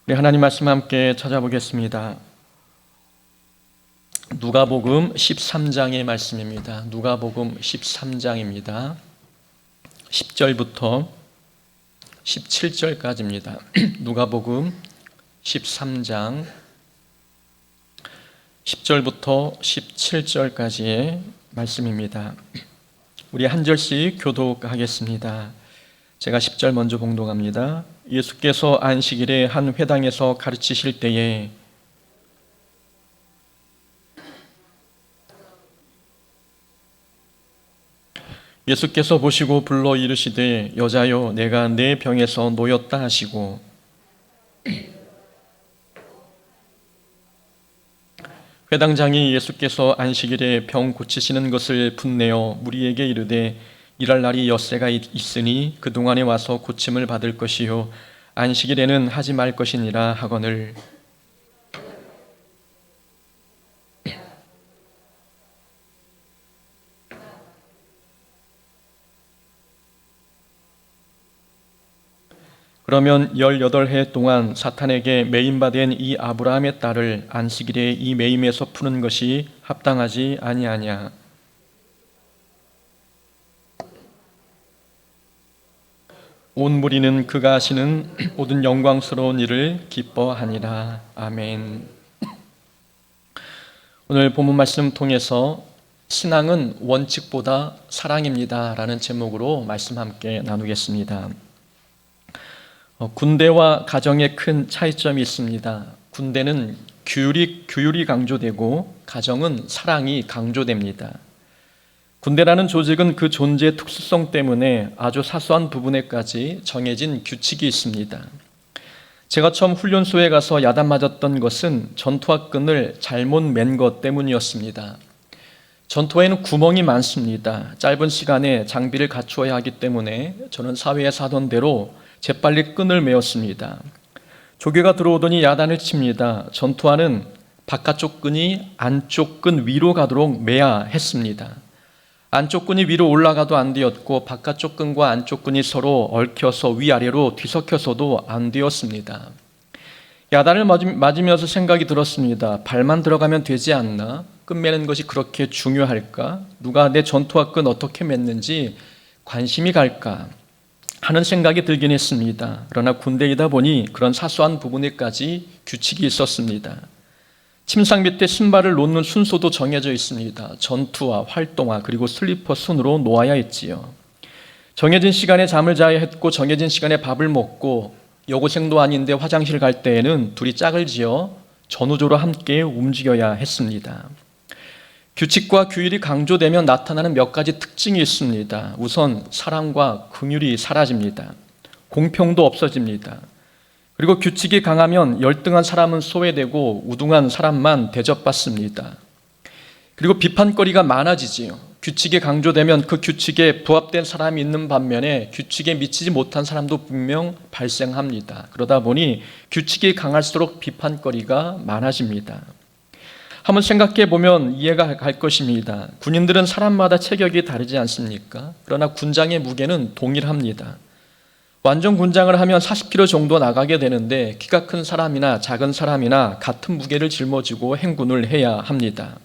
우리 하나님 말씀 함께 찾아보겠습니다. 누가복음 13장의 말씀입니다. 누가복음 13장입니다. 10절부터 17절까지입니다. 누가복음 13장 10절부터 17절까지의 말씀입니다. 우리 한 절씩 교독하겠습니다. 제가 10절 먼저 봉독합니다. 예수께서 안식일에 한 회당에서 가르치실 때에 예수께서 보시고 불러 이르시되 여자여 내가 내 병에서 놓였다 하시고 회당장이 예수께서 안식일에 병 고치시는 것을 분내어 무리에게 이르되 일할 날이 엿새가 있으니 그동안에 와서 고침을 받을 것이요 안식일에는 하지 말 것이니라 하거늘 그러면 18해 동안 사탄에게 매임받은 이 아브라함의 딸을 안식일에 이 매임에서 푸는 것이 합당하지 아니하냐. 온 무리는 그가 하시는 모든 영광스러운 일을 기뻐하니라. 아멘. 오늘 본문 말씀 통해서 신앙은 원칙보다 사랑입니다 라는 제목으로 말씀 함께 나누겠습니다. 군대와 가정에 큰 차이점이 있습니다. 군대는 규율이 강조되고 가정은 사랑이 강조됩니다. 군대라는 조직은 그 존재의 특수성 때문에 아주 사소한 부분에까지 정해진 규칙이 있습니다. 제가 처음 훈련소에 가서 야단 맞았던 것은 전투화 끈을 잘못 맨 것 때문이었습니다. 전투화에는 구멍이 많습니다. 짧은 시간에 장비를 갖추어야 하기 때문에 저는 사회에서 하던 대로 재빨리 끈을 메었습니다. 조교가 들어오더니 야단을 칩니다. 전투화는 바깥쪽 끈이 안쪽 끈 위로 가도록 매야 했습니다. 안쪽 끈이 위로 올라가도 안 되었고 바깥쪽 끈과 안쪽 끈이 서로 얽혀서 위아래로 뒤섞여서도 안 되었습니다. 야단을 맞으면서 생각이 들었습니다. 발만 들어가면 되지 않나? 끈 매는 것이 그렇게 중요할까? 누가 내 전투화 끈 어떻게 맸는지 관심이 갈까? 하는 생각이 들긴 했습니다. 그러나 군대이다 보니 그런 사소한 부분에까지 규칙이 있었습니다. 침상 밑에 신발을 놓는 순서도 정해져 있습니다. 전투화, 활동화, 그리고 슬리퍼 순으로 놓아야 했지요. 정해진 시간에 잠을 자야 했고 정해진 시간에 밥을 먹고 여고생도 아닌데 화장실 갈 때에는 둘이 짝을 지어 전우조로 함께 움직여야 했습니다. 규칙과 규율이 강조되면 나타나는 몇 가지 특징이 있습니다. 우선 사랑과 긍휼이 사라집니다. 공평도 없어집니다. 그리고 규칙이 강하면 열등한 사람은 소외되고 우등한 사람만 대접받습니다. 그리고 비판거리가 많아지지요. 규칙이 강조되면 그 규칙에 부합된 사람이 있는 반면에 규칙에 미치지 못한 사람도 분명 발생합니다. 그러다 보니 규칙이 강할수록 비판거리가 많아집니다. 한번 생각해 보면 이해가 갈 것입니다. 군인들은 사람마다 체격이 다르지 않습니까? 그러나 군장의 무게는 동일합니다. 완전 군장을 하면 40kg 정도 나가게 되는데 키가 큰 사람이나 작은 사람이나 같은 무게를 짊어지고 행군을 해야 합니다.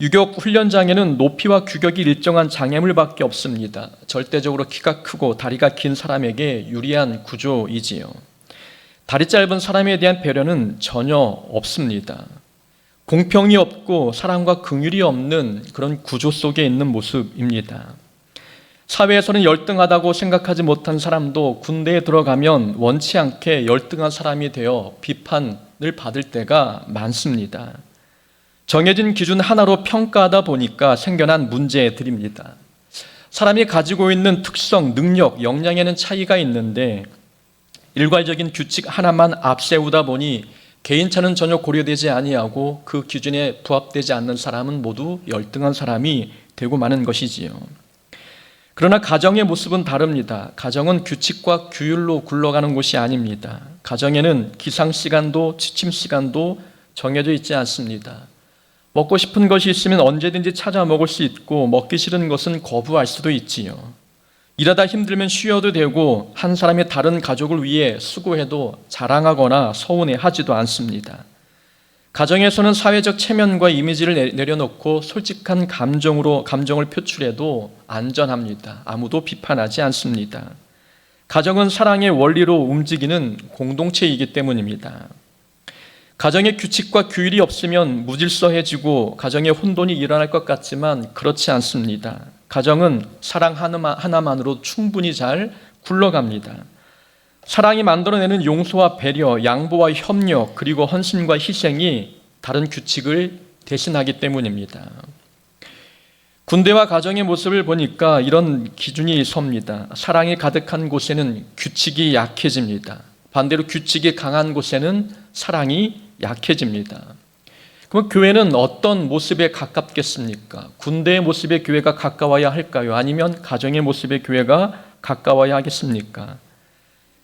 유격 훈련장에는 높이와 규격이 일정한 장애물밖에 없습니다. 절대적으로 키가 크고 다리가 긴 사람에게 유리한 구조이지요. 다리 짧은 사람에 대한 배려는 전혀 없습니다. 공평이 없고 사랑과 긍휼이 없는 그런 구조 속에 있는 모습입니다. 사회에서는 열등하다고 생각하지 못한 사람도 군대에 들어가면 원치 않게 열등한 사람이 되어 비판을 받을 때가 많습니다. 정해진 기준 하나로 평가하다 보니까 생겨난 문제들입니다. 사람이 가지고 있는 특성, 능력, 역량에는 차이가 있는데 일괄적인 규칙 하나만 앞세우다 보니 개인차는 전혀 고려되지 아니하고 그 기준에 부합되지 않는 사람은 모두 열등한 사람이 되고 마는 것이지요. 그러나 가정의 모습은 다릅니다. 가정은 규칙과 규율로 굴러가는 곳이 아닙니다. 가정에는 기상시간도 취침시간도 정해져 있지 않습니다. 먹고 싶은 것이 있으면 언제든지 찾아 먹을 수 있고 먹기 싫은 것은 거부할 수도 있지요. 일하다 힘들면 쉬어도 되고 한 사람이 다른 가족을 위해 수고해도 자랑하거나 서운해하지도 않습니다. 가정에서는 사회적 체면과 이미지를 내려놓고 솔직한 감정을 표출해도 안전합니다. 아무도 비판하지 않습니다. 가정은 사랑의 원리로 움직이는 공동체이기 때문입니다. 가정에 규칙과 규율이 없으면 무질서해지고 가정에 혼돈이 일어날 것 같지만 그렇지 않습니다. 가정은 사랑 하나만으로 충분히 잘 굴러갑니다. 사랑이 만들어내는 용서와 배려, 양보와 협력, 그리고 헌신과 희생이 다른 규칙을 대신하기 때문입니다. 군대와 가정의 모습을 보니까 이런 기준이 섭니다. 사랑이 가득한 곳에는 규칙이 약해집니다. 반대로 규칙이 강한 곳에는 사랑이 약해집니다. 그럼 교회는 어떤 모습에 가깝겠습니까? 군대의 모습의 교회가 가까워야 할까요? 아니면 가정의 모습의 교회가 가까워야 하겠습니까?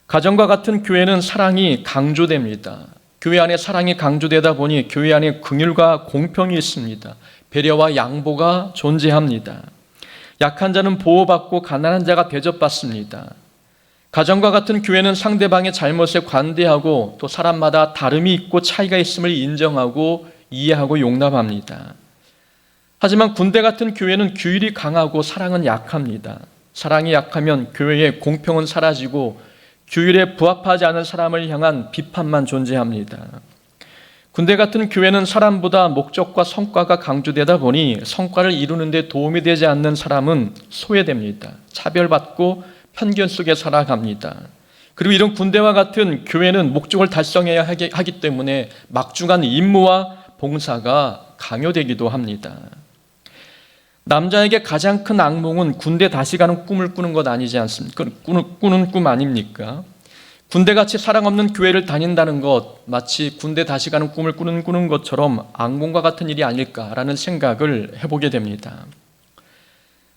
가정과 같은 교회는 사랑이 강조됩니다. 교회 안에 사랑이 강조되다 보니 교회 안에 긍휼과 공평이 있습니다. 배려와 양보가 존재합니다. 약한 자는 보호받고 가난한 자가 대접받습니다. 가정과 같은 교회는 상대방의 잘못에 관대하고 또 사람마다 다름이 있고 차이가 있음을 인정하고 이해하고 용납합니다. 하지만 군대 같은 교회는 규율이 강하고 사랑은 약합니다. 사랑이 약하면 교회의 공평은 사라지고 규율에 부합하지 않은 사람을 향한 비판만 존재합니다. 군대 같은 교회는 사람보다 목적과 성과가 강조되다 보니 성과를 이루는 데 도움이 되지 않는 사람은 소외됩니다. 차별받고 편견 속에 살아갑니다. 그리고 이런 군대와 같은 교회는 목적을 달성해야 하기 때문에 막중한 임무와 봉사가 강요되기도 합니다. 남자에게 가장 큰 악몽은 군대 다시 가는 꿈을 꾸는 것 아니지 않습니까? 꾸는 꿈 아닙니까? 군대같이 사랑 없는 교회를 다닌다는 것, 마치 군대 다시 가는 꿈을 꾸는 것처럼 악몽과 같은 일이 아닐까라는 생각을 해보게 됩니다.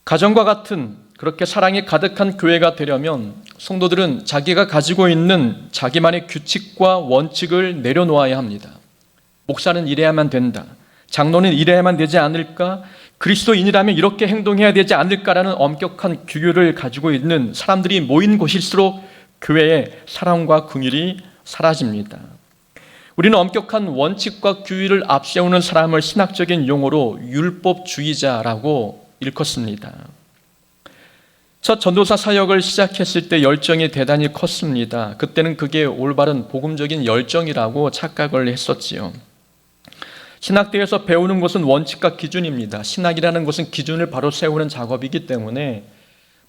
가정과 같은 그렇게 사랑이 가득한 교회가 되려면 성도들은 자기가 가지고 있는 자기만의 규칙과 원칙을 내려놓아야 합니다. 목사는 이래야만 된다. 장로는 이래야만 되지 않을까? 그리스도인이라면 이렇게 행동해야 되지 않을까라는 엄격한 규율을 가지고 있는 사람들이 모인 곳일수록 교회의 사랑과 긍휼이 사라집니다. 우리는 엄격한 원칙과 규율을 앞세우는 사람을 신학적인 용어로 율법주의자라고 일컫습니다. 첫 전도사 사역을 시작했을 때 열정이 대단히 컸습니다. 그때는 그게 올바른 복음적인 열정이라고 착각을 했었지요. 신학대에서 배우는 것은 원칙과 기준입니다. 신학이라는 것은 기준을 바로 세우는 작업이기 때문에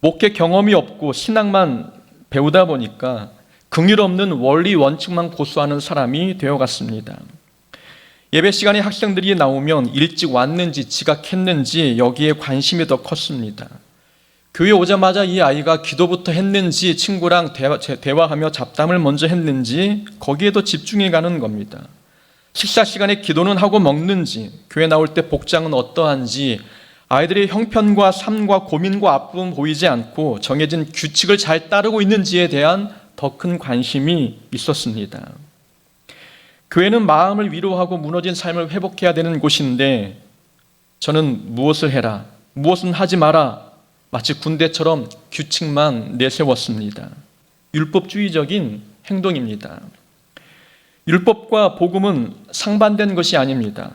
목회 경험이 없고 신학만 배우다 보니까 긍휼 없는 원리 원칙만 고수하는 사람이 되어갔습니다. 예배 시간에 학생들이 나오면 일찍 왔는지 지각했는지 여기에 관심이 더 컸습니다. 교회 오자마자 이 아이가 기도부터 했는지 친구랑 대화하며 잡담을 먼저 했는지 거기에 더 집중해 가는 겁니다. 식사 시간에 기도는 하고 먹는지, 교회 나올 때 복장은 어떠한지, 아이들의 형편과 삶과 고민과 아픔은 보이지 않고 정해진 규칙을 잘 따르고 있는지에 대한 더 큰 관심이 있었습니다. 교회는 마음을 위로하고 무너진 삶을 회복해야 되는 곳인데 저는 무엇을 해라, 무엇은 하지 마라, 마치 군대처럼 규칙만 내세웠습니다. 율법주의적인 행동입니다. 율법과 복음은 상반된 것이 아닙니다.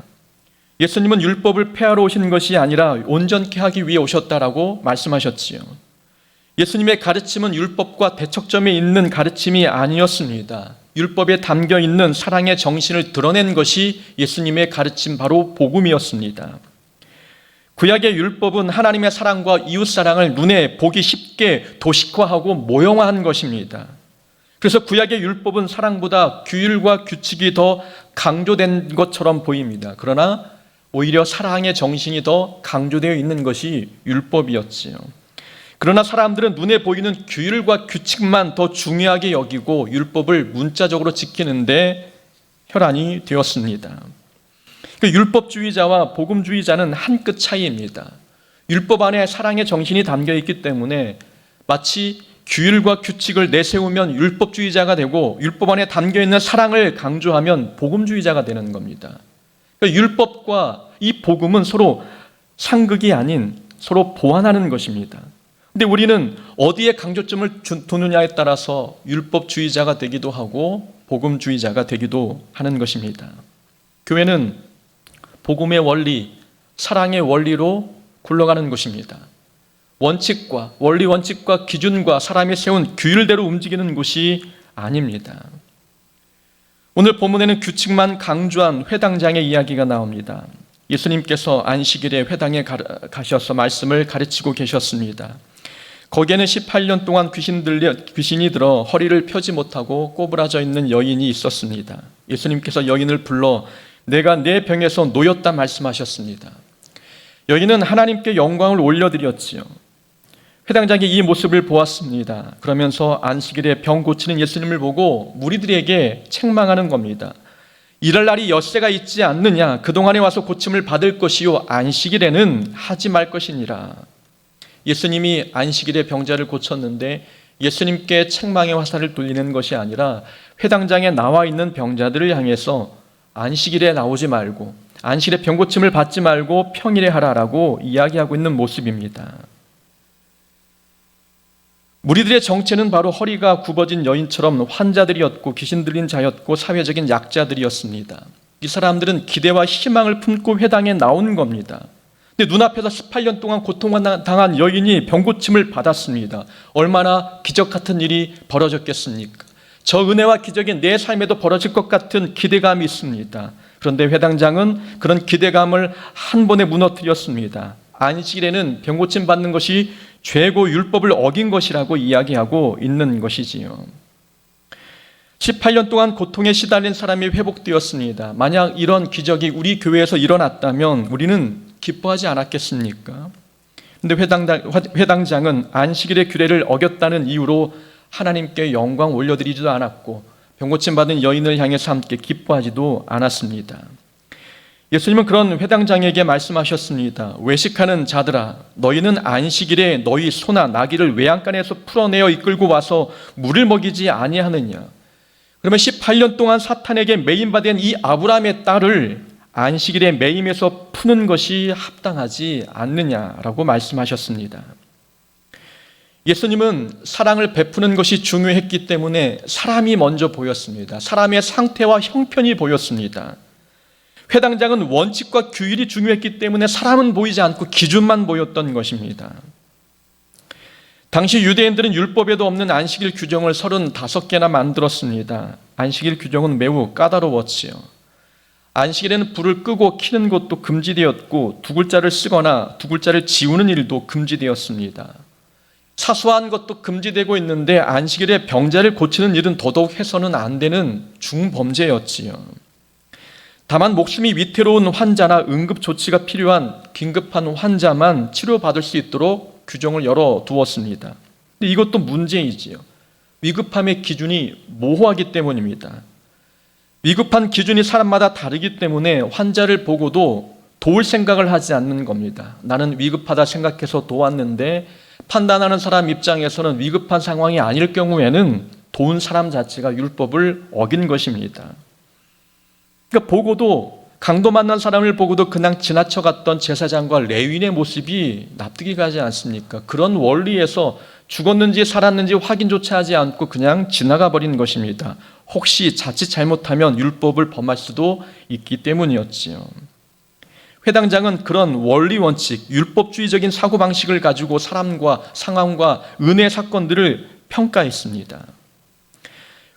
예수님은 율법을 폐하러 오신 것이 아니라 온전케 하기 위해 오셨다라고 말씀하셨지요. 예수님의 가르침은 율법과 대척점에 있는 가르침이 아니었습니다. 율법에 담겨 있는 사랑의 정신을 드러낸 것이 예수님의 가르침 바로 복음이었습니다. 구약의 율법은 하나님의 사랑과 이웃사랑을 눈에 보기 쉽게 도식화하고 모형화한 것입니다. 그래서 구약의 율법은 사랑보다 규율과 규칙이 더 강조된 것처럼 보입니다. 그러나 오히려 사랑의 정신이 더 강조되어 있는 것이 율법이었지요. 그러나 사람들은 눈에 보이는 규율과 규칙만 더 중요하게 여기고 율법을 문자적으로 지키는데 혈안이 되었습니다. 율법주의자와 복음주의자는 한 끗 차이입니다. 율법 안에 사랑의 정신이 담겨 있기 때문에 마치 규율과 규칙을 내세우면 율법주의자가 되고 율법 안에 담겨 있는 사랑을 강조하면 복음주의자가 되는 겁니다. 율법과 이 복음은 서로 상극이 아닌 서로 보완하는 것입니다. 근데 우리는 어디에 강조점을 두느냐에 따라서 율법주의자가 되기도 하고 복음주의자가 되기도 하는 것입니다. 교회는 복음의 원리, 사랑의 원리로 굴러가는 곳입니다. 원칙과 원리 원칙과 기준과 사람이 세운 규율대로 움직이는 곳이 아닙니다. 오늘 본문에는 규칙만 강조한 회당장의 이야기가 나옵니다. 예수님께서 안식일에 회당에 가셔서 말씀을 가르치고 계셨습니다. 거기에는 18년 동안 귀신이 들어 허리를 펴지 못하고 꼬부라져 있는 여인이 있었습니다. 예수님께서 여인을 불러 내가 내 병에서 놓였다 말씀하셨습니다. 여인은 하나님께 영광을 올려드렸지요. 회당장이 이 모습을 보았습니다. 그러면서 안식일에 병 고치는 예수님을 보고 무리들에게 책망하는 겁니다. 이럴 날이 엿새가 있지 않느냐? 그동안에 와서 고침을 받을 것이요 안식일에는 하지 말 것이니라. 예수님이 안식일에 병자를 고쳤는데 예수님께 책망의 화살을 돌리는 것이 아니라 회당장에 나와 있는 병자들을 향해서 안식일에 나오지 말고 안식일에 병 고침을 받지 말고 평일에 하라라고 이야기하고 있는 모습입니다. 무리들의 정체는 바로 허리가 굽어진 여인처럼 환자들이었고 귀신 들린 자였고 사회적인 약자들이었습니다. 이 사람들은 기대와 희망을 품고 회당에 나온 겁니다. 근데 눈앞에서 18년 동안 고통당한 여인이 병고침을 받았습니다. 얼마나 기적 같은 일이 벌어졌겠습니까? 저 은혜와 기적이 내 삶에도 벌어질 것 같은 기대감이 있습니다. 그런데 회당장은 그런 기대감을 한 번에 무너뜨렸습니다. 안식일에는 병고침 받는 것이 죄고 율법을 어긴 것이라고 이야기하고 있는 것이지요. 18년 동안 고통에 시달린 사람이 회복되었습니다. 만약 이런 기적이 우리 교회에서 일어났다면 우리는 기뻐하지 않았겠습니까? 그런데 회당장은 안식일의 규례를 어겼다는 이유로 하나님께 영광 올려드리지도 않았고 병고침 받은 여인을 향해서 함께 기뻐하지도 않았습니다. 예수님은 그런 회당장에게 말씀하셨습니다. 외식하는 자들아, 너희는 안식일에 너희 소나 나귀를 외양간에서 풀어내어 이끌고 와서 물을 먹이지 아니하느냐? 그러면 18년 동안 사탄에게 매임받은 이 아브라함의 딸을 안식일에 매임해서 푸는 것이 합당하지 않느냐라고 말씀하셨습니다. 예수님은 사랑을 베푸는 것이 중요했기 때문에 사람이 먼저 보였습니다. 사람의 상태와 형편이 보였습니다. 회당장은 원칙과 규율이 중요했기 때문에 사람은 보이지 않고 기준만 보였던 것입니다. 당시 유대인들은 율법에도 없는 안식일 규정을 35개나 만들었습니다. 안식일 규정은 매우 까다로웠지요. 안식일에는 불을 끄고 켜는 것도 금지되었고 두 글자를 쓰거나 두 글자를 지우는 일도 금지되었습니다. 사소한 것도 금지되고 있는데 안식일에 병자를 고치는 일은 더더욱 해서는 안 되는 중범죄였지요. 다만 목숨이 위태로운 환자나 응급조치가 필요한 긴급한 환자만 치료받을 수 있도록 규정을 열어두었습니다. 근데 이것도 문제이지요. 위급함의 기준이 모호하기 때문입니다. 위급한 기준이 사람마다 다르기 때문에 환자를 보고도 도울 생각을 하지 않는 겁니다. 나는 위급하다 생각해서 도왔는데 판단하는 사람 입장에서는 위급한 상황이 아닐 경우에는 도운 사람 자체가 율법을 어긴 것입니다. 그러니까 보고도 강도 만난 사람을 보고도 그냥 지나쳐갔던 제사장과 레위인의 모습이 납득이 가지 않습니까? 그런 원리에서 죽었는지 살았는지 확인조차 하지 않고 그냥 지나가 버린 것입니다. 혹시 자칫 잘못하면 율법을 범할 수도 있기 때문이었지요. 회당장은 그런 원리 원칙, 율법주의적인 사고방식을 가지고 사람과 상황과 은혜 사건들을 평가했습니다.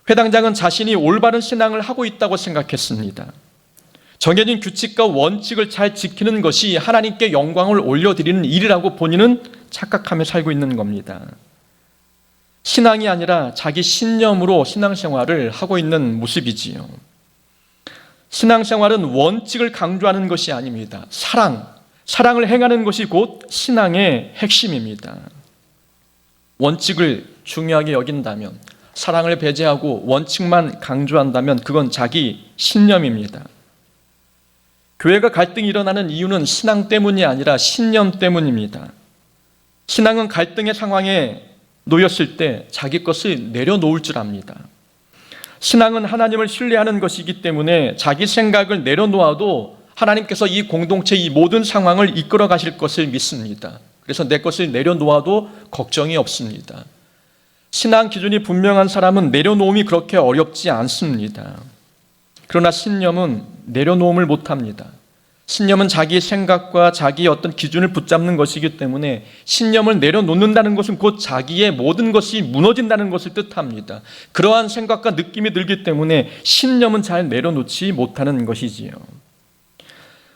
회당장은 자신이 올바른 신앙을 하고 있다고 생각했습니다. 정해진 규칙과 원칙을 잘 지키는 것이 하나님께 영광을 올려드리는 일이라고 본인은 착각하며 살고 있는 겁니다. 신앙이 아니라 자기 신념으로 신앙생활을 하고 있는 모습이지요. 신앙생활은 원칙을 강조하는 것이 아닙니다. 사랑을 행하는 것이 곧 신앙의 핵심입니다. 원칙을 중요하게 여긴다면, 사랑을 배제하고 원칙만 강조한다면 그건 자기 신념입니다. 교회가 갈등이 일어나는 이유는 신앙 때문이 아니라 신념 때문입니다. 신앙은 갈등의 상황에 놓였을 때 자기 것을 내려놓을 줄 압니다. 신앙은 하나님을 신뢰하는 것이기 때문에 자기 생각을 내려놓아도 하나님께서 이 공동체 이 모든 상황을 이끌어 가실 것을 믿습니다. 그래서 내 것을 내려놓아도 걱정이 없습니다. 신앙 기준이 분명한 사람은 내려놓음이 그렇게 어렵지 않습니다. 그러나 신념은 내려놓음을 못합니다. 신념은 자기 생각과 자기의 어떤 기준을 붙잡는 것이기 때문에 신념을 내려놓는다는 것은 곧 자기의 모든 것이 무너진다는 것을 뜻합니다. 그러한 생각과 느낌이 들기 때문에 신념은 잘 내려놓지 못하는 것이지요.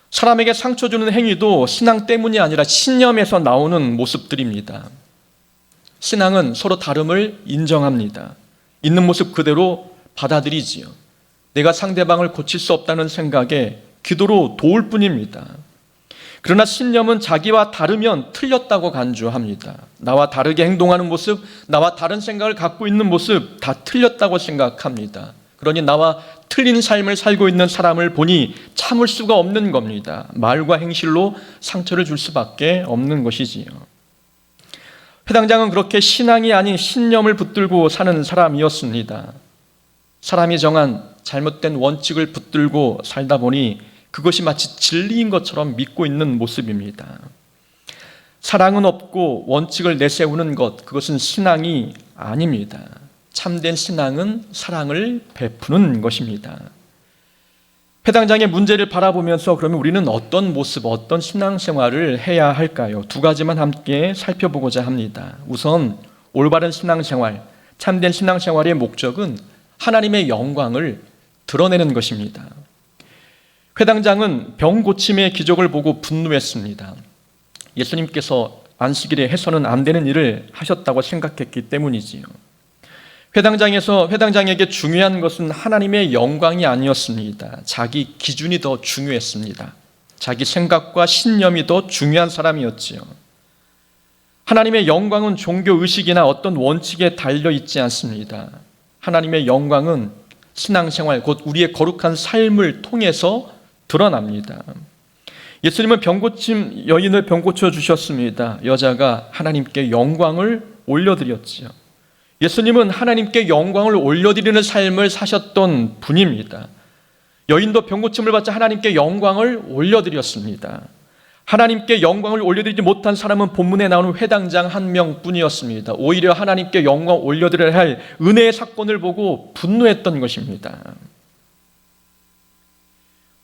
사람에게 상처 주는 행위도 신앙 때문이 아니라 신념에서 나오는 모습들입니다. 신앙은 서로 다름을 인정합니다. 있는 모습 그대로 받아들이지요. 내가 상대방을 고칠 수 없다는 생각에 기도로 도울 뿐입니다. 그러나 신념은 자기와 다르면 틀렸다고 간주합니다. 나와 다르게 행동하는 모습, 나와 다른 생각을 갖고 있는 모습 다 틀렸다고 생각합니다. 그러니 나와 틀린 삶을 살고 있는 사람을 보니 참을 수가 없는 겁니다. 말과 행실로 상처를 줄 수밖에 없는 것이지요. 회당장은 그렇게 신앙이 아닌 신념을 붙들고 사는 사람이었습니다. 사람이 정한 잘못된 원칙을 붙들고 살다 보니 그것이 마치 진리인 것처럼 믿고 있는 모습입니다. 사랑은 없고 원칙을 내세우는 것, 그것은 신앙이 아닙니다. 참된 신앙은 사랑을 베푸는 것입니다. 회당장의 문제를 바라보면서 그러면 우리는 어떤 모습, 어떤 신앙생활을 해야 할까요? 두 가지만 함께 살펴보고자 합니다. 우선 올바른 신앙생활, 참된 신앙생활의 목적은 하나님의 영광을 드러내는 것입니다. 회당장은 병 고침의 기적을 보고 분노했습니다. 예수님께서 안식일에 해서는 안 되는 일을 하셨다고 생각했기 때문이지요. 회당장에게 중요한 것은 하나님의 영광이 아니었습니다. 자기 기준이 더 중요했습니다. 자기 생각과 신념이 더 중요한 사람이었지요. 하나님의 영광은 종교의식이나 어떤 원칙에 달려있지 않습니다. 하나님의 영광은 신앙생활, 곧 우리의 거룩한 삶을 통해서 드러납니다. 예수님은 병고침 여인을 병 고쳐주셨습니다. 여자가 하나님께 영광을 올려드렸지요. 예수님은 하나님께 영광을 올려드리는 삶을 사셨던 분입니다. 여인도 병고침을 받자 하나님께 영광을 올려드렸습니다. 하나님께 영광을 올려드리지 못한 사람은 본문에 나오는 회당장 한 명뿐이었습니다. 오히려 하나님께 영광 올려드려야 할 은혜의 사건을 보고 분노했던 것입니다.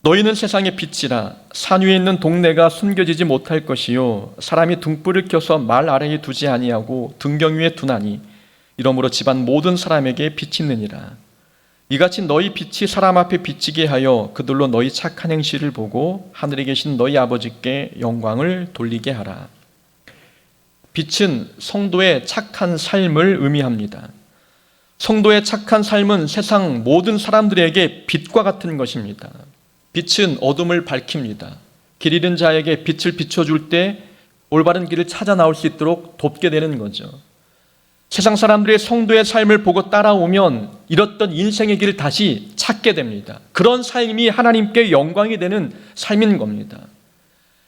너희는 세상의 빛이라. 산 위에 있는 동네가 숨겨지지 못할 것이요 사람이 등불을 켜서 말 아래에 두지 아니하고 등경 위에 두나니 이러므로 집안 모든 사람에게 빛이 있느니라. 이같이 너희 빛이 사람 앞에 비치게 하여 그들로 너희 착한 행실을 보고 하늘에 계신 너희 아버지께 영광을 돌리게 하라. 빛은 성도의 착한 삶을 의미합니다. 성도의 착한 삶은 세상 모든 사람들에게 빛과 같은 것입니다. 빛은 어둠을 밝힙니다. 길 잃은 자에게 빛을 비춰줄 때 올바른 길을 찾아 나올 수 있도록 돕게 되는 거죠. 세상 사람들의 성도의 삶을 보고 따라오면 잃었던 인생의 길을 다시 찾게 됩니다. 그런 삶이 하나님께 영광이 되는 삶인 겁니다.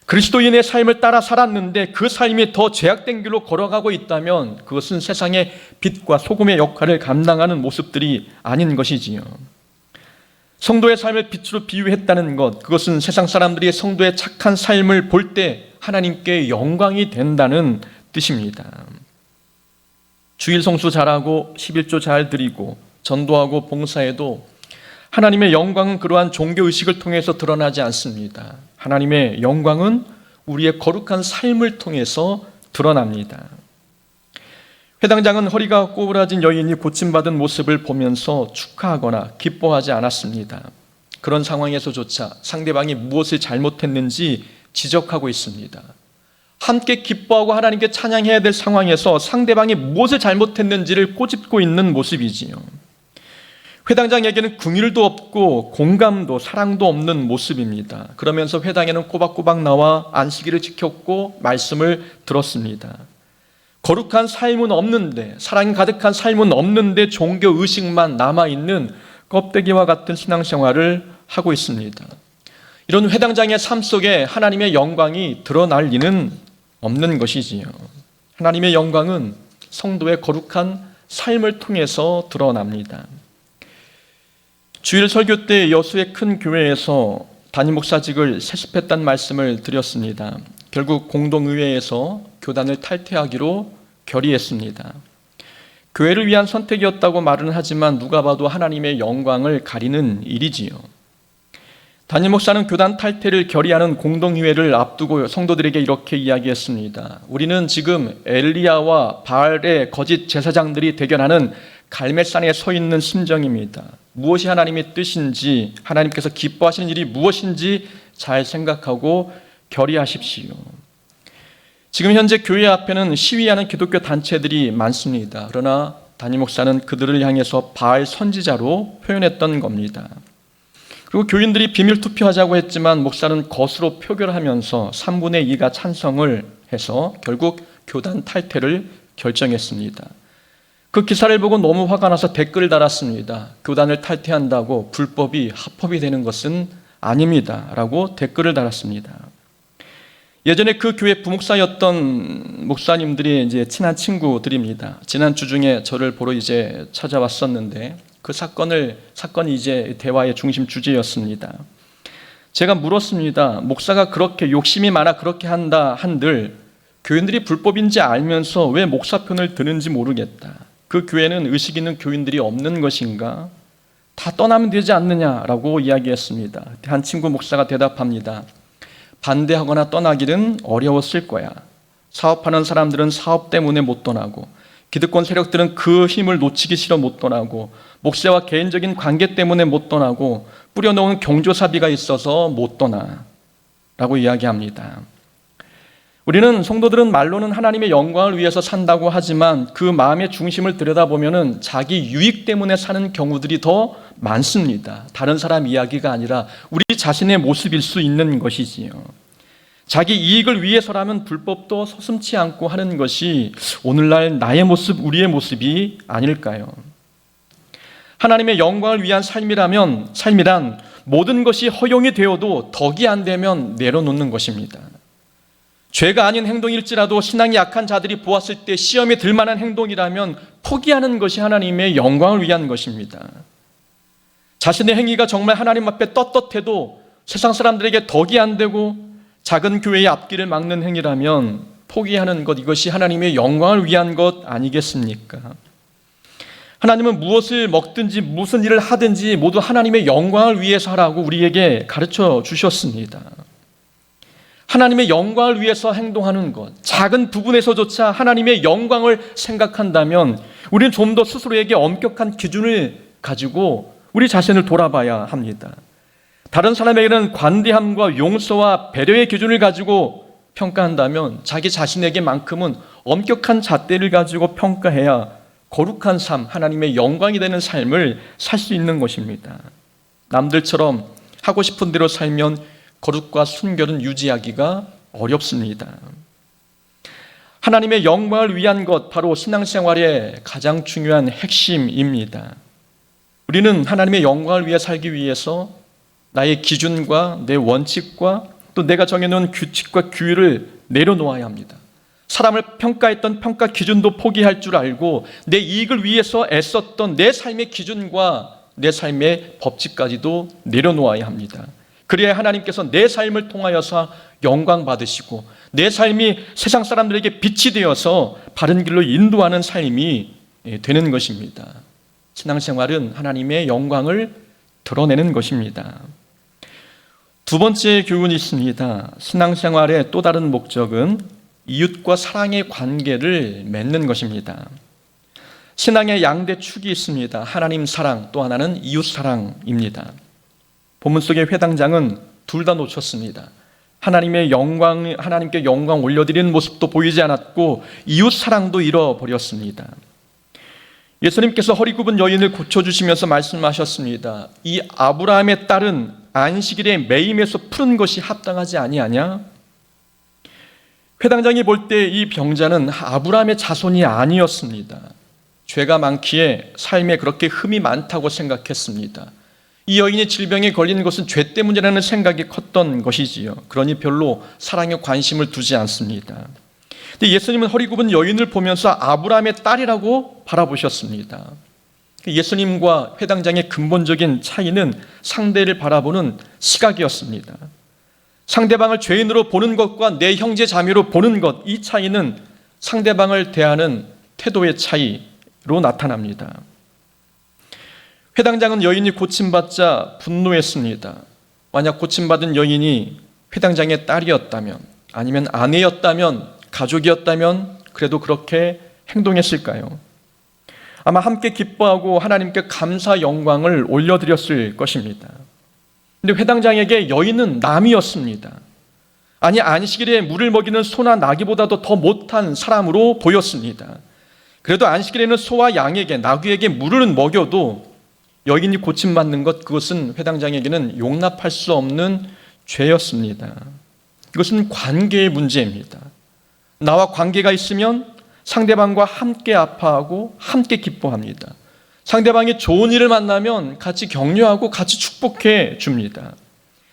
그리스도인의 삶을 따라 살았는데 그 삶이 더 죄악된 길로 걸어가고 있다면 그것은 세상의 빛과 소금의 역할을 감당하는 모습들이 아닌 것이지요. 성도의 삶을 빛으로 비유했다는 것, 그것은 세상 사람들이 성도의 착한 삶을 볼 때 하나님께 영광이 된다는 뜻입니다. 주일 성수 잘하고 11조 잘 드리고 전도하고 봉사해도 하나님의 영광은 그러한 종교의식을 통해서 드러나지 않습니다. 하나님의 영광은 우리의 거룩한 삶을 통해서 드러납니다. 회당장은 허리가 꼬부라진 여인이 고침받은 모습을 보면서 축하하거나 기뻐하지 않았습니다. 그런 상황에서조차 상대방이 무엇을 잘못했는지 지적하고 있습니다. 함께 기뻐하고 하나님께 찬양해야 될 상황에서 상대방이 무엇을 잘못했는지를 꼬집고 있는 모습이지요. 회당장에게는 긍휼도 없고 공감도 사랑도 없는 모습입니다. 그러면서 회당에는 꼬박꼬박 나와 안식일을 지켰고 말씀을 들었습니다. 거룩한 삶은 없는데, 사랑이 가득한 삶은 없는데 종교의식만 남아있는 껍데기와 같은 신앙생활을 하고 있습니다. 이런 회당장의 삶 속에 하나님의 영광이 드러날 리는 없는 것이지요. 하나님의 영광은 성도의 거룩한 삶을 통해서 드러납니다. 주일 설교 때 여수의 큰 교회에서 담임 목사직을 세습했다는 말씀을 드렸습니다. 결국 공동의회에서 교단을 탈퇴하기로 결의했습니다. 교회를 위한 선택이었다고 말은 하지만 누가 봐도 하나님의 영광을 가리는 일이지요. 담임 목사는 교단 탈퇴를 결의하는 공동회의를 앞두고 성도들에게 이렇게 이야기했습니다. 우리는 지금 엘리야와 바알의 거짓 제사장들이 대결하는 갈멜산에 서 있는 심정입니다. 무엇이 하나님의 뜻인지, 하나님께서 기뻐하시는 일이 무엇인지 잘 생각하고 결의하십시오. 지금 현재 교회 앞에는 시위하는 기독교 단체들이 많습니다. 그러나 담임 목사는 그들을 향해서 바알 선지자로 표현했던 겁니다. 그리고 교인들이 비밀 투표하자고 했지만 목사는 거수로 표결하면서 3분의 2가 찬성을 해서 결국 교단 탈퇴를 결정했습니다. 그 기사를 보고 너무 화가 나서 댓글을 달았습니다. 교단을 탈퇴한다고 불법이 합법이 되는 것은 아닙니다. 라고 댓글을 달았습니다. 예전에 그 교회 부목사였던 목사님들이 이제 친한 친구들입니다. 지난 주 중에 저를 보러 이제 찾아왔었는데 그 사건이 이제 대화의 중심 주제였습니다. 제가 물었습니다. 목사가 그렇게 욕심이 많아 그렇게 한다 한들 교인들이 불법인지 알면서 왜 목사 편을 드는지 모르겠다. 그 교회는 의식 있는 교인들이 없는 것인가? 다 떠나면 되지 않느냐라고 이야기했습니다. 한 친구 목사가 대답합니다. 반대하거나 떠나기는 어려웠을 거야. 사업하는 사람들은 사업 때문에 못 떠나고 기득권 세력들은 그 힘을 놓치기 싫어 못 떠나고 목사와 개인적인 관계 때문에 못 떠나고 뿌려놓은 경조사비가 있어서 못 떠나 라고 이야기합니다. 우리는 성도들은 말로는 하나님의 영광을 위해서 산다고 하지만 그 마음의 중심을 들여다보면 자기 유익 때문에 사는 경우들이 더 많습니다. 다른 사람 이야기가 아니라 우리 자신의 모습일 수 있는 것이지요. 자기 이익을 위해서라면 불법도 서슴지 않고 하는 것이 오늘날 나의 모습, 우리의 모습이 아닐까요? 하나님의 영광을 위한 삶이란 모든 것이 허용이 되어도 덕이 안 되면 내려놓는 것입니다. 죄가 아닌 행동일지라도 신앙이 약한 자들이 보았을 때 시험에 들 만한 행동이라면 포기하는 것이 하나님의 영광을 위한 것입니다. 자신의 행위가 정말 하나님 앞에 떳떳해도 세상 사람들에게 덕이 안 되고 작은 교회의 앞길을 막는 행위라면 포기하는 것, 이것이 하나님의 영광을 위한 것 아니겠습니까? 하나님은 무엇을 먹든지 무슨 일을 하든지 모두 하나님의 영광을 위해서 하라고 우리에게 가르쳐 주셨습니다. 하나님의 영광을 위해서 행동하는 것, 작은 부분에서조차 하나님의 영광을 생각한다면 우리는 좀 더 스스로에게 엄격한 기준을 가지고 우리 자신을 돌아봐야 합니다. 다른 사람에게는 관대함과 용서와 배려의 기준을 가지고 평가한다면 자기 자신에게만큼은 엄격한 잣대를 가지고 평가해야 거룩한 삶, 하나님의 영광이 되는 삶을 살 수 있는 것입니다. 남들처럼 하고 싶은 대로 살면 거룩과 순결은 유지하기가 어렵습니다. 하나님의 영광을 위한 것, 바로 신앙생활의 가장 중요한 핵심입니다. 우리는 하나님의 영광을 위해 살기 위해서 나의 기준과 내 원칙과 또 내가 정해놓은 규칙과 규율을 내려놓아야 합니다. 사람을 평가했던 평가 기준도 포기할 줄 알고 내 이익을 위해서 애썼던 내 삶의 기준과 내 삶의 법칙까지도 내려놓아야 합니다. 그래야 하나님께서 내 삶을 통하여서 영광 받으시고 내 삶이 세상 사람들에게 빛이 되어서 바른 길로 인도하는 삶이 되는 것입니다. 신앙생활은 하나님의 영광을 드러내는 것입니다. 두 번째 교훈이 있습니다. 신앙생활의 또 다른 목적은 이웃과 사랑의 관계를 맺는 것입니다. 신앙의 양대 축이 있습니다. 하나님 사랑, 또 하나는 이웃 사랑입니다. 본문 속의 회당장은 둘 다 놓쳤습니다. 하나님께 영광 올려드리는 모습도 보이지 않았고 이웃 사랑도 잃어버렸습니다. 예수님께서 허리 굽은 여인을 고쳐주시면서 말씀하셨습니다. 이 아브라함의 딸은 안식일에 매임해서 푸른 것이 합당하지 아니하냐? 회당장이 볼 때 이 병자는 아브라함의 자손이 아니었습니다. 죄가 많기에 삶에 그렇게 흠이 많다고 생각했습니다. 이 여인이 질병에 걸리는 것은 죄 때문이라는 생각이 컸던 것이지요. 그러니 별로 사랑에 관심을 두지 않습니다. 근데 예수님은 허리 굽은 여인을 보면서 아브라함의 딸이라고 바라보셨습니다. 예수님과 회당장의 근본적인 차이는 상대를 바라보는 시각이었습니다. 상대방을 죄인으로 보는 것과 내 형제 자매로 보는 것, 이 차이는 상대방을 대하는 태도의 차이로 나타납니다. 회당장은 여인이 고침받자 분노했습니다. 만약 고침받은 여인이 회당장의 딸이었다면, 아니면 아내였다면, 가족이었다면 그래도 그렇게 행동했을까요? 아마 함께 기뻐하고 하나님께 감사 영광을 올려드렸을 것입니다. 근데 회당장에게 여인은 남이었습니다. 아니, 안식일에 물을 먹이는 소나 나귀보다도 더 못한 사람으로 보였습니다. 그래도 안식일에는 소와 양에게, 나귀에게 물을 먹여도 여인이 고침받는 것, 그것은 회당장에게는 용납할 수 없는 죄였습니다. 이것은 관계의 문제입니다. 나와 관계가 있으면 상대방과 함께 아파하고 함께 기뻐합니다. 상대방이 좋은 일을 만나면 같이 격려하고 같이 축복해 줍니다.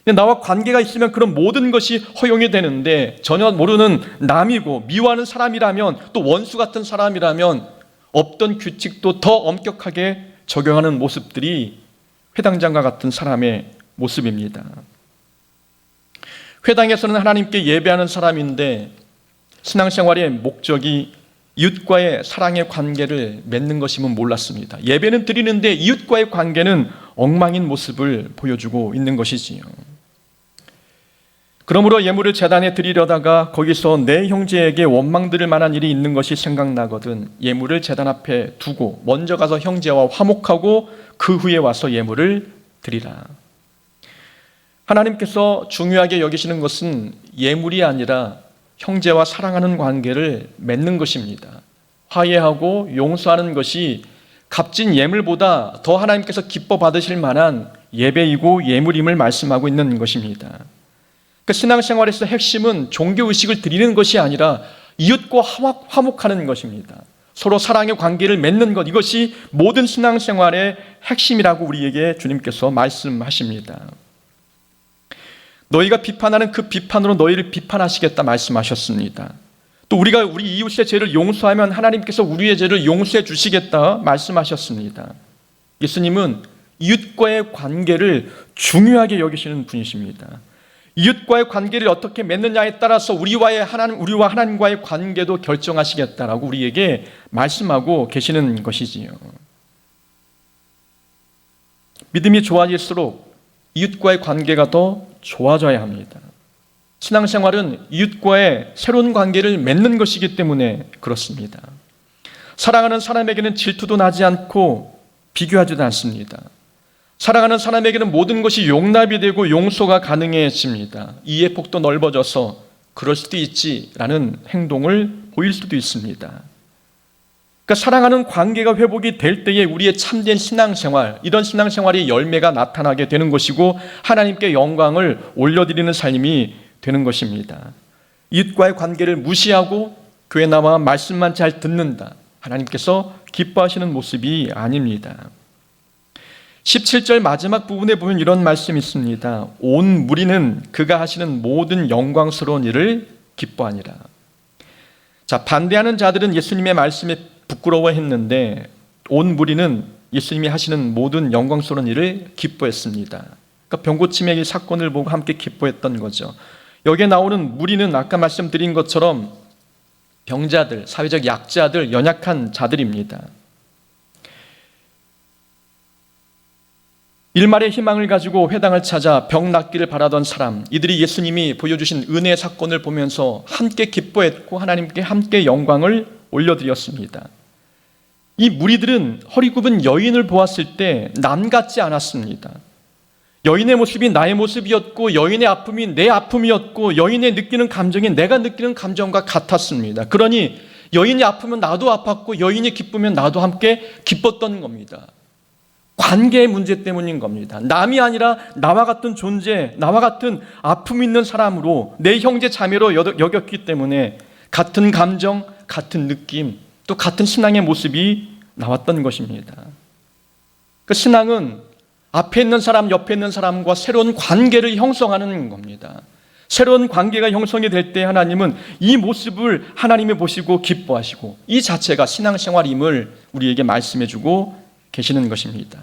근데 나와 관계가 있으면 그런 모든 것이 허용이 되는데, 전혀 모르는 남이고 미워하는 사람이라면, 또 원수 같은 사람이라면 없던 규칙도 더 엄격하게 적용하는 모습들이 회당장과 같은 사람의 모습입니다. 회당에서는 하나님께 예배하는 사람인데 신앙생활의 목적이 이웃과의 사랑의 관계를 맺는 것임은 몰랐습니다. 예배는 드리는데 이웃과의 관계는 엉망인 모습을 보여주고 있는 것이지요. 그러므로 예물을 제단에 드리려다가 거기서 내 형제에게 원망 들을 만한 일이 있는 것이 생각나거든 예물을 제단 앞에 두고 먼저 가서 형제와 화목하고 그 후에 와서 예물을 드리라. 하나님께서 중요하게 여기시는 것은 예물이 아니라 형제와 사랑하는 관계를 맺는 것입니다. 화해하고 용서하는 것이 값진 예물보다 더 하나님께서 기뻐 받으실 만한 예배이고 예물임을 말씀하고 있는 것입니다. 그 신앙생활에서 핵심은 종교의식을 드리는 것이 아니라 이웃과 화목하는 것입니다. 서로 사랑의 관계를 맺는 것, 이것이 모든 신앙생활의 핵심이라고 우리에게 주님께서 말씀하십니다. 너희가 비판하는 그 비판으로 너희를 비판하시겠다 말씀하셨습니다. 또 우리가 우리 이웃의 죄를 용서하면 하나님께서 우리의 죄를 용서해 주시겠다 말씀하셨습니다. 예수님은 이웃과의 관계를 중요하게 여기시는 분이십니다. 이웃과의 관계를 어떻게 맺느냐에 따라서 우리와 하나님과의 관계도 결정하시겠다라고 우리에게 말씀하고 계시는 것이지요. 믿음이 좋아질수록 이웃과의 관계가 더 좋아져야 합니다. 신앙생활은 이웃과의 새로운 관계를 맺는 것이기 때문에 그렇습니다. 사랑하는 사람에게는 질투도 나지 않고 비교하지도 않습니다. 사랑하는 사람에게는 모든 것이 용납이 되고 용서가 가능해집니다. 이해 폭도 넓어져서 그럴 수도 있지라는 행동을 보일 수도 있습니다. 그러니까 사랑하는 관계가 회복이 될 때에 우리의 참된 신앙생활, 이런 신앙생활의 열매가 나타나게 되는 것이고 하나님께 영광을 올려드리는 삶이 되는 것입니다. 이웃과의 관계를 무시하고 교회 나와 말씀만 잘 듣는다, 하나님께서 기뻐하시는 모습이 아닙니다. 17절 마지막 부분에 보면 이런 말씀이 있습니다. 온 무리는 그가 하시는 모든 영광스러운 일을 기뻐하니라. 자, 반대하는 자들은 예수님의 말씀에 부끄러워했는데 온 무리는 예수님이 하시는 모든 영광스러운 일을 기뻐했습니다. 그러니까 병고침의 사건을 보고 함께 기뻐했던 거죠. 여기에 나오는 무리는 아까 말씀드린 것처럼 병자들, 사회적 약자들, 연약한 자들입니다. 일말의 희망을 가지고 회당을 찾아 병 낫기를 바라던 사람, 이들이 예수님이 보여주신 은혜의 사건을 보면서 함께 기뻐했고 하나님께 함께 영광을 올려드렸습니다. 이 무리들은 허리 굽은 여인을 보았을 때 남 같지 않았습니다. 여인의 모습이 나의 모습이었고 여인의 아픔이 내 아픔이었고 여인의 느끼는 감정이 내가 느끼는 감정과 같았습니다. 그러니 여인이 아프면 나도 아팠고 여인이 기쁘면 나도 함께 기뻤던 겁니다. 관계의 문제 때문인 겁니다. 남이 아니라 나와 같은 존재, 나와 같은 아픔 있는 사람으로 내 형제 자매로 여겼기 때문에 같은 감정, 같은 느낌, 또 같은 신앙의 모습이 나왔던 것입니다. 그 신앙은 앞에 있는 사람, 옆에 있는 사람과 새로운 관계를 형성하는 겁니다. 새로운 관계가 형성이 될 때 하나님은 이 모습을 하나님이 보시고 기뻐하시고 이 자체가 신앙생활임을 우리에게 말씀해주고 계시는 것입니다.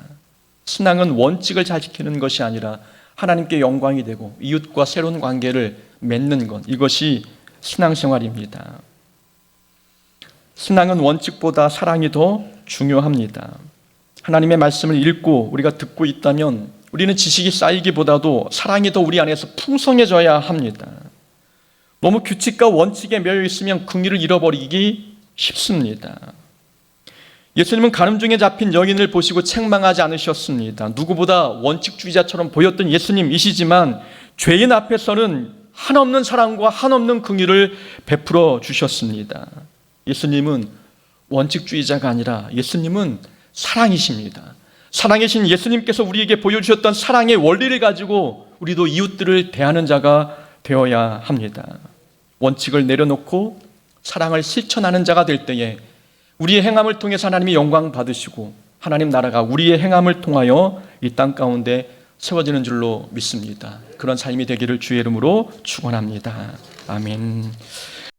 신앙은 원칙을 잘 지키는 것이 아니라 하나님께 영광이 되고 이웃과 새로운 관계를 맺는 것, 이것이 신앙생활입니다. 신앙은 원칙보다 사랑이 더 중요합니다. 하나님의 말씀을 읽고 우리가 듣고 있다면 우리는 지식이 쌓이기보다도 사랑이 더 우리 안에서 풍성해져야 합니다. 너무 규칙과 원칙에 매여 있으면 긍휼을 잃어버리기 쉽습니다. 예수님은 가늠중에 잡힌 여인을 보시고 책망하지 않으셨습니다. 누구보다 원칙주의자처럼 보였던 예수님이시지만 죄인 앞에서는 한없는 사랑과 한없는 긍휼을 베풀어 주셨습니다. 예수님은 원칙주의자가 아니라 예수님은 사랑이십니다. 사랑이신 예수님께서 우리에게 보여주셨던 사랑의 원리를 가지고 우리도 이웃들을 대하는 자가 되어야 합니다. 원칙을 내려놓고 사랑을 실천하는 자가 될 때에 우리의 행함을 통해서 하나님이 영광 받으시고 하나님 나라가 우리의 행함을 통하여 이 땅 가운데 세워지는 줄로 믿습니다. 그런 삶이 되기를 주의 이름으로 축원합니다. 아멘.